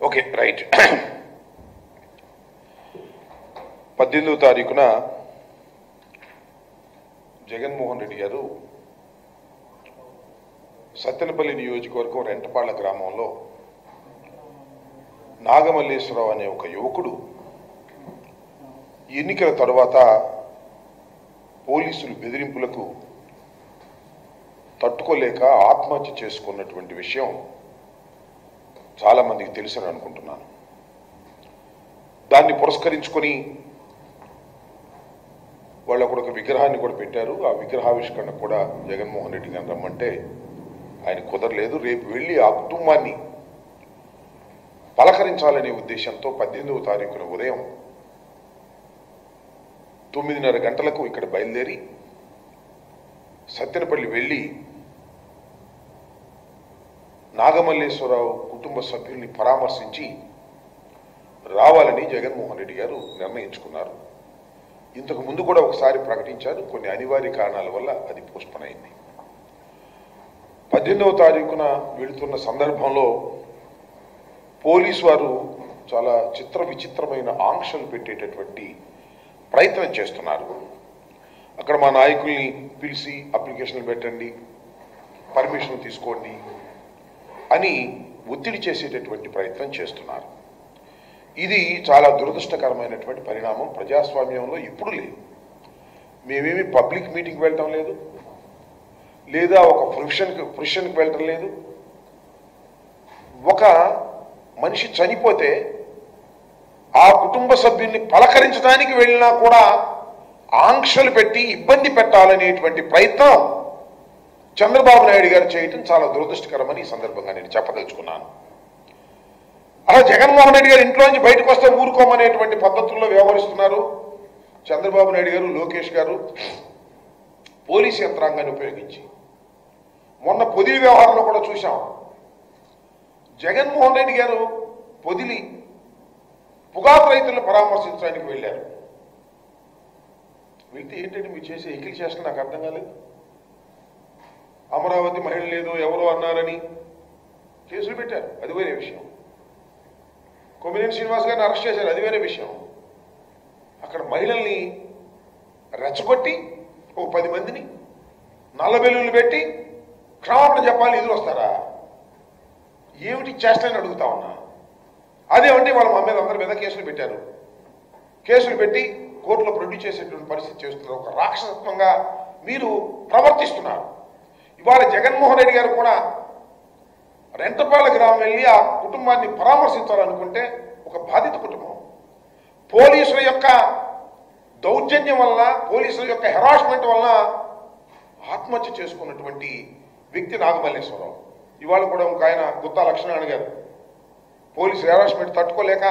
Okay right 18వ తారీఖున జగన్మోహన్ రెడ్డి గారు సత్తెనపల్లి నియోజకవర్గం రెంటపాళ్ల గ్రామంలో నాగమల్లేశ్వరరావు అనే ఒక యువకుడు ఎన్నికల తర్వాత పోలీసులు బెదిరింపులకు తట్టుకోలేక ఆత్మహత్య చేసుకున్నటువంటి విషయం చాలా మందికి తెలుసని అనుకుంటున్నాను. దాన్ని పురస్కరించుకొని వాళ్ళు ఒక విగ్రహాన్ని కూడా పెట్టారు. ఆ విగ్రహావిష్కరణ కూడా జగన్మోహన్ రెడ్డి గారిని రమ్మంటే ఆయన కుదరలేదు. రేపు వెళ్ళి ఆ కుటుంబాన్ని పలకరించాలనే ఉద్దేశంతో 18వ తారీఖున ఉదయం 9:30 గంటలకు ఇక్కడ బయలుదేరి సత్తెనపల్లి వెళ్ళి నాగమల్లేశ్వరరావు కుటుంబ సభ్యుల్ని పరామర్శించి రావాలని జగన్మోహన్ రెడ్డి గారు నిర్ణయించుకున్నారు. ఇంతకు ముందు కూడా ఒకసారి ప్రకటించారు. కొన్ని అనివార్య కారణాల వల్ల అది పోస్ట్పోన్ అయింది. 18వ తారీఖున వెళుతున్న సందర్భంలో పోలీసు వారు చాలా విచిత్రమైన ఆంక్షలు పెట్టేటటువంటి ప్రయత్నం చేస్తున్నారు. అక్కడ మా నాయకుల్ని పిలిచి అప్లికేషన్లు పెట్టండి, పర్మిషన్ తీసుకోండి అని ఒత్తిడి చేసేటటువంటి ప్రయత్నం చేస్తున్నారు. ఇది చాలా దురదృష్టకరమైనటువంటి పరిణామం. ప్రజాస్వామ్యంలో ఇప్పుడు లేదు. మేమేమి పబ్లిక్ మీటింగ్కి వెళ్ళటం లేదు, లేదా ఒక ఫంక్షన్కి వెళ్ళటం లేదు. ఒక మనిషి చనిపోతే ఆ కుటుంబ సభ్యుల్ని పలకరించడానికి వెళ్ళినా కూడా ఆంక్షలు పెట్టి ఇబ్బంది పెట్టాలనేటువంటి ప్రయత్నం చంద్రబాబు నాయుడు గారు చేయటం చాలా దురదృష్టకరమని ఈ సందర్భంగా నేను చెప్పదలుచుకున్నాను. అలా జగన్మోహన్ రెడ్డి గారు ఇంట్లో నుంచి బయటకు వస్తే ఊరుకోమనేటువంటి పద్ధతుల్లో వ్యవహరిస్తున్నారు. చంద్రబాబు నాయుడు గారు, లోకేష్ గారు పోలీసు యంత్రాంగాన్ని ఉపయోగించి మొన్న పొదిలి వ్యవహారంలో కూడా చూశాం. జగన్మోహన్ రెడ్డి గారు పొదిలి పొగాకు రైతులను పరామర్శించడానికి వెళ్ళారు. వెళ్తే ఏంటంటే మీరు చేసే ఎకిలి చేసిన నాకు అర్థం కాలేదు. అమరావతి మహిళ లేదు ఎవరో అన్నారని కేసులు పెట్టారు, అది వేరే విషయం. కొమ్మినేని శ్రీనివాస్ గారిని అరెస్ట్ చేశారు, అది వేరే విషయం. అక్కడ మహిళల్ని రెచ్చగొట్టి ఒక 10 మందిని నల్లబెల్లులు పెట్టి క్షమాపణ చెప్పాలి, ఎదురు వస్తారా? ఏమిటి చేస్తానని అడుగుతా ఉన్నా. అదేమంటే వాళ్ళు మా మీద అందరి మీద కేసులు పెట్టారు. కేసులు పెట్టి కోర్టులో ప్రొడ్యూస్ చేసేటువంటి పరిస్థితి చేస్తున్నారు. ఒక రాక్షసత్వంగా మీరు ప్రవర్తిస్తున్నారు. ఇవాళ జగన్మోహన్ రెడ్డి గారు కూడా రెంటపాళ్ల గ్రామం వెళ్ళి ఆ కుటుంబాన్ని పరామర్శించాలనుకుంటే ఒక బాధిత కుటుంబం పోలీసుల యొక్క దౌర్జన్యం వలన, పోలీసుల యొక్క హెరాస్మెంట్ వలన ఆత్మహత్య చేసుకున్నటువంటి వ్యక్తి నాగమల్లేశ్వరరావు. ఇవాళ కూడా ఒక ఆయన గుత్తా లక్ష్మణ గారు పోలీసు హెరాస్మెంట్ తట్టుకోలేక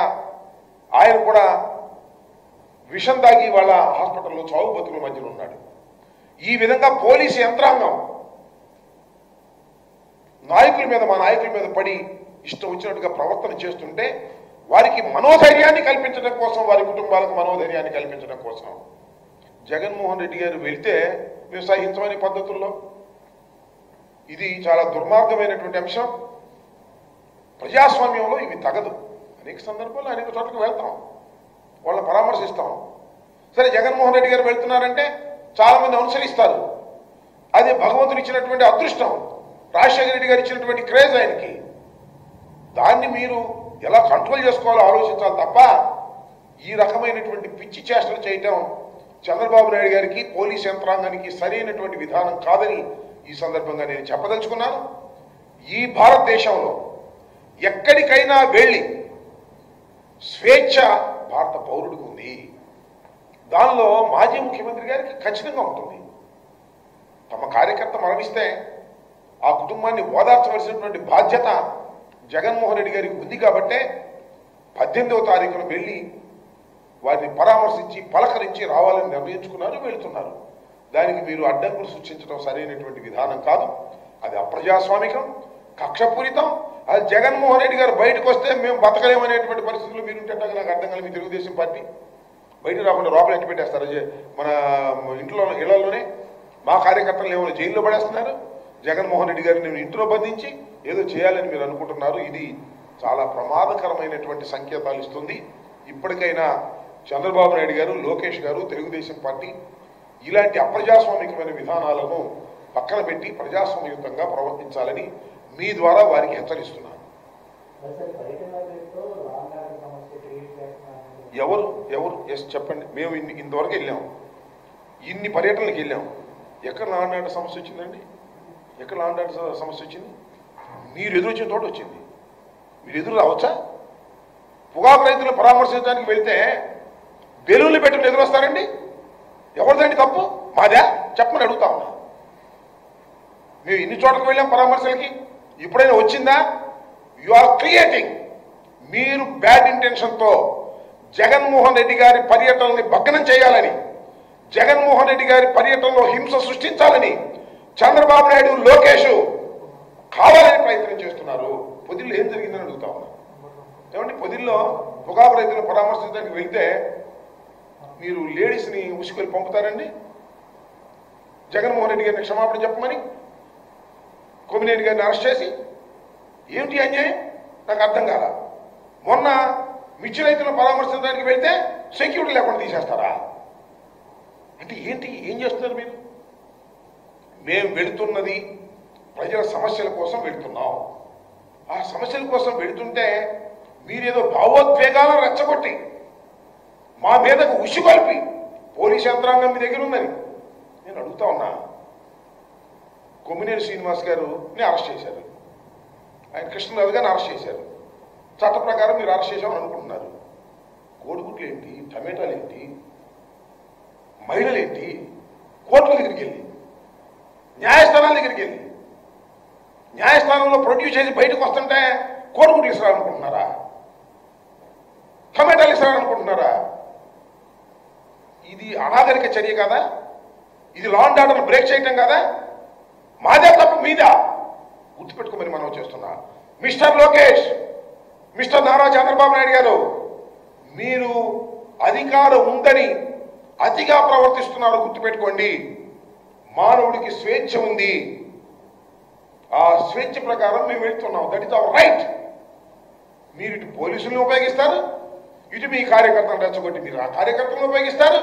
ఆయన కూడా విషం దాగి వాళ్ళ హాస్పిటల్లో చావు బతుకుల మధ్యలో ఉన్నాడు. ఈ విధంగా పోలీసు యంత్రాంగం మా నాయకుల మీద పడి ఇష్టం వచ్చినట్టుగా ప్రవర్తన చేస్తుంటే వారికి మనోధైర్యాన్ని కల్పించడం కోసం, వారి కుటుంబాలకు మనోధైర్యాన్ని కల్పించడం కోసం జగన్మోహన్ రెడ్డి గారు వెళ్తే మేము సహించమనే పద్ధతుల్లో ఇది చాలా దుర్మార్గమైనటువంటి అంశం. ప్రజాస్వామ్యంలో ఇవి తగదు. అనేక సందర్భాల్లో అనేక చోట్లకు వెళ్తాం, వాళ్ళని పరామర్శిస్తాం. సరే, జగన్మోహన్ రెడ్డి గారు వెళ్తున్నారంటే చాలామంది అనుసరిస్తారు. అదే భగవంతుడు ఇచ్చినటువంటి అదృష్టం, రాజశేఖర రెడ్డి గారు ఇచ్చినటువంటి క్రేజ్ ఆయనకి. దాన్ని మీరు ఎలా కంట్రోల్ చేసుకోవాలో ఆలోచించాలి తప్ప ఈ రకమైనటువంటి పిచ్చి చేష్టలు చేయటం చంద్రబాబు నాయుడు గారికి, పోలీస్ యంత్రాంగానికి సరైనటువంటి విధానం కాదని ఈ సందర్భంగా నేను చెప్పదలుచుకున్నాను. ఈ భారతదేశంలో ఎక్కడికైనా వెళ్ళి స్వేచ్ఛ భారత పౌరుడికి ఉంది. దానిలో మాజీ ముఖ్యమంత్రి గారికి ఖచ్చితంగా ఉంటుంది. తమ కార్యకర్త మరణిస్తే ఆ కుటుంబాన్ని ఓదార్చవలసినటువంటి బాధ్యత జగన్మోహన్ రెడ్డి గారికి ఉంది. కాబట్టే 18వ తారీఖున వెళ్ళి వారిని పరామర్శించి పలకరించి రావాలని నిర్ణయించుకున్నారు, వెళుతున్నారు. దానికి మీరు అడ్డంకులు సృష్టించడం సరైనటువంటి విధానం కాదు. అది అప్రజాస్వామికం, కక్షపూరితం. అది జగన్మోహన్ రెడ్డి గారు బయటకు వస్తే మేము బతకలేమనేటువంటి పరిస్థితులు మీరుంటే నాకు అర్థం కాదు. మీ తెలుగుదేశం పార్టీ బయట రాకుండా లోపల ఎట్టి పెట్టేస్తారు. మన ఇళ్లలోనే మా కార్యకర్తలు ఏమైనా జైల్లో పడేస్తున్నారు. జగన్మోహన్ రెడ్డి గారిని ఇంట్లో బంధించి ఏదో చేయాలని మీరు అనుకుంటున్నారు. ఇది చాలా ప్రమాదకరమైనటువంటి సంకేతాలు ఇస్తుంది. ఇప్పటికైనా చంద్రబాబు నాయుడు గారు, లోకేష్ గారు, తెలుగుదేశం పార్టీ ఇలాంటి అప్రజాస్వామికమైన విధానాలను పక్కన పెట్టి ప్రజాస్వామ్యయుతంగా ప్రవర్తించాలని మీ ద్వారా వారికి హెచ్చరిస్తున్నాను. ఎవరు ఎవరు ఎస్ చెప్పండి. మేము ఇంతవరకు వెళ్ళాం, ఇన్ని పర్యటనలకు వెళ్ళాం. ఎక్కడ లాండ్ ఆర్డర్ సమస్య వచ్చిందండి? ఎక్కడ లాండ్ ఆర్డర్ సమస్య వచ్చింది? మీరు ఎదురు వచ్చిన తోట వచ్చింది. మీరు ఎదురు రావచ్చా? పొగాకు రైతులను పరామర్శించడానికి వెళ్తే బెలూన్లు పెట్టుకుని ఎదురు వస్తారండి. ఎవరిదండి తప్పు? మాదా? చెప్పమని అడుగుతా ఉన్నా. మేము ఇన్ని చోట్లకు వెళ్ళాం పరామర్శలకి, ఎప్పుడైనా వచ్చిందా? You are creating. మీరు బ్యాడ్ ఇంటెన్షన్తో జగన్మోహన్ రెడ్డి గారి పర్యటనని భగ్నం చేయాలని, జగన్మోహన్ రెడ్డి గారి పర్యటనలో హింస సృష్టించాలని చంద్రబాబు నాయుడు, లోకేష్ కావాలని ప్రయత్నం చేస్తున్నారు. పొదిల్లో ఏం జరిగిందని అడుగుతా ఉన్నా. ఏమంటే పొదిల్లో పొగాకు రైతులను పరామర్శించడానికి వెళ్తే మీరు లేడీస్ని ఉసుకొని పంపుతారండి? జగన్మోహన్ రెడ్డి గారిని క్షమాపణ చెప్పమని కొమ్మినేని గారిని అరెస్ట్ చేసి ఏమిటి అన్యాయం? నాకు అర్థం కాల. మొన్న మిర్చి రైతులను పరామర్శించడానికి వెళ్తే సెక్యూరిటీ లేకుండా తీసేస్తారా? అంటే ఏంటి? ఏం చేస్తున్నారు మీరు? మేము వెళుతున్నది ప్రజల సమస్యల కోసం వెళుతున్నాం. ఆ సమస్యల కోసం వెళుతుంటే మీరేదో భావోద్వేగాలను రెచ్చగొట్టి మా మీదకు ఉసిగొల్పి పోలీస్ యంత్రాంగం మీ దగ్గర ఉందని నేను అడుగుతా ఉన్నా. కొమ్మినేని శ్రీనివాస్ గారిని అరెస్ట్ చేశారు, ఆయన కృష్ణరాజు గారిని అరెస్ట్ చేశారు. చట్ట ప్రకారం మీరు అరెస్ట్ చేశామని అనుకుంటున్నారు. కోడిగుడ్లు ఏంటి, టమాటాలు ఏంటి, మహిళలు ఏంటి, కోర్టుల దగ్గరికి వెళ్ళి, న్యాయస్థానాల దగ్గరికి వెళ్ళి, న్యాయస్థానంలో ప్రొడ్యూస్ చేసి బయటకు వస్తుంటే కోడిగుడ్లు ఇస్తారనుకుంటున్నారా? టమాటాలు ఇస్తారనుకుంటున్నారా? ఇది అనాగరిక చర్య కదా? ఇది లా అండ్ ఆర్డర్ బ్రేక్ చేయటం కదా? మాదే తప్పు మీదా? గుర్తుపెట్టుకోమని మనం చేస్తున్నా. మిస్టర్ లోకేష్, మిస్టర్ నారా చంద్రబాబు నాయుడు గారు, మీరు అధికారం ఉందని అతిగా ప్రవర్తిస్తున్నారు. గుర్తుపెట్టుకోండి. మానవుడికి స్వేచ్ఛ ఉంది. ఆ స్వేచ్ఛ ప్రకారం మేము వెళ్తున్నాం. That is our right. మీరు ఇటు పోలీసులను ఉపయోగిస్తారు, ఇటు మీ కార్యకర్తలను రెచ్చగొట్టి మీరు ఆ కార్యకర్తలను ఉపయోగిస్తారు.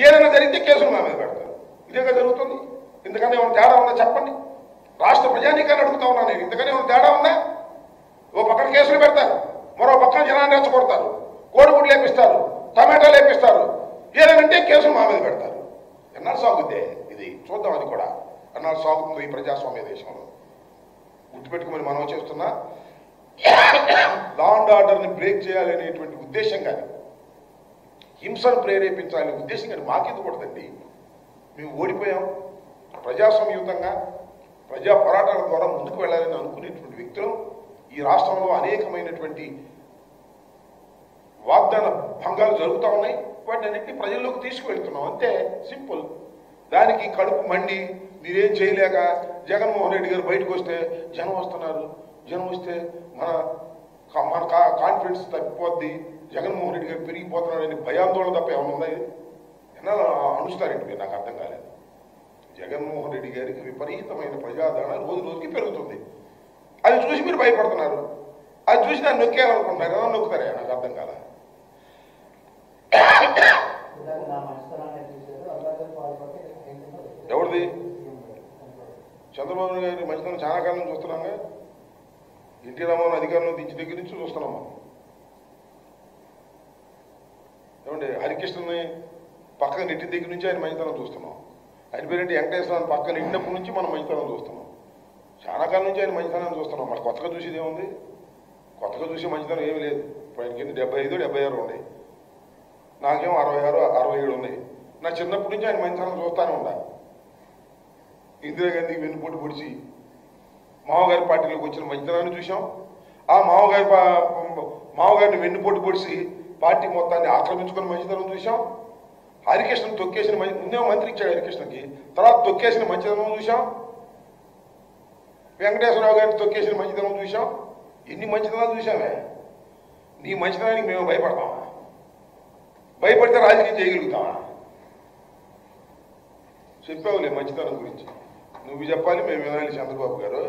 ఏదైనా జరిగితే కేసులు మా మీద పెడతారు. ఇదేగా జరుగుతుంది. ఇంతకన్నా ఏమైనా తేడా ఉందా చెప్పండి. రాష్ట్ర ప్రజానీకాన్ని అడుగుతా ఉన్నా నేను. ఇంతకన్నా ఏమైనా తేడా ఉందా? ఓ పక్కన కేసులు పెడతారు, మరో పక్కన జనాన్ని రెచ్చగొడతారు, కోడిగుడ్లు లేపిస్తారు, టమాటాలు లేపిస్తారు. ఏదనంటే కేసులు మా మీద పెడతారు. ఎన్నాళ్ళు సాగుద్దే ఇది? చూద్దాం అది కూడా ఎన్నాళ్ళు సాగుతుందో ఈ ప్రజాస్వామ్య దేశంలో. గుర్తుపెట్టుకోమని మనం చేస్తున్నా. లా అండ్ ఆర్డర్ని బ్రేక్ చేయాలనేటువంటి ఉద్దేశం కానీ, హింసను ప్రేరేపించాలనే ఉద్దేశం కానీ మాకెందుకు కూడదండి. మేము ఓడిపోయాం. ప్రజాస్వామ్యయుతంగా ప్రజా పోరాటాల ద్వారా ముందుకు వెళ్ళాలని అనుకునేటువంటి వ్యక్తులు ఈ రాష్ట్రంలో అనేకమైనటువంటి వాగ్దాన భంగాలు జరుగుతూ ఉన్నాయి. వాటిని అన్నింటినీ ప్రజల్లోకి తీసుకువెళ్తున్నాం, అంతే, సింపుల్. దానికి కడుపు మండి మీరేం చేయలేక జగన్మోహన్ రెడ్డి గారు బయటకు వస్తే జనం వస్తున్నారు, జనం వస్తే మన కాన్ఫిడెన్స్ తప్పిపోద్ది, జగన్మోహన్ రెడ్డి గారు పెరిగిపోతున్నాడని భయాందోళన తప్ప ఏమైనా ఉందా? ఎన్నా అనుస్తారండి మీరు? నాకు అర్థం కాలేదు. జగన్మోహన్ రెడ్డి గారికి విపరీతమైన ప్రజాదరణ రోజు రోజుకి పెరుగుతుంది. అది చూసి మీరు భయపడుతున్నారు. అది చూసి దాన్ని నొక్కేయాలనుకుంటున్నారు. ఎలా నొక్కుతారా? నాకు అర్థం కాల. ఎవరిది? చంద్రబాబు గారి మంచితనం చాలా కాలం నుంచి చూస్తున్నాగా. ఎన్టీ రామారావు అధికారంలో దించి దగ్గర నుంచి చూస్తున్నాం మనం. ఏమంటే హరికృష్ణని పక్కన నెట్టి దగ్గర నుంచి ఆయన మంచితనం చూస్తున్నాం. ఆయన పేరేంటి వెంకటేశ్వర పక్కన నెట్టినప్పటి నుంచి మనం మంచితనం చూస్తున్నాం. చాలా కాలం నుంచి ఆయన మంచితనాన్ని చూస్తున్నాం. మరి కొత్తగా చూసేది ఏముంది? కొత్తగా చూసే మంచితనం ఏమీ లేదు. ఇప్పుడు ఆయనకి 75, 76 ఉన్నాయి, నాకేమో 66, 67 ఉన్నాయి. నా చిన్నప్పటి నుంచి ఆయన మంచితనం చూస్తానే ఉండా. ఇందిరాగాంధీకి వెన్నుపోటు పొడిచి మామగారి పార్టీలోకి వచ్చిన మంచితనాన్ని చూసాం. ఆ మామగారిని వెన్నుపోటు పొడిచి పార్టీ మొత్తాన్ని ఆక్రమించుకున్న మంచితనం చూసాం. హరికృష్ణ తొక్కేసిన ముందేమో మంత్రి ఇచ్చాడు హరికృష్ణకి, తర్వాత తొక్కేసిన మంచితనం చూసాం. వెంకటేశ్వరరావు గారిని తొక్కేసిన మంచితనం చూసాం. ఎన్ని మంచితనాలు చూసామే. నీ మంచితనానికి మేము భయపడతామా? భయపడితే రాజకీయం చేయగలుగుతామా? చెప్పావులే మంచితనం గురించి, నువ్వు చెప్పాలి, మేము వినాలి. చంద్రబాబు గారు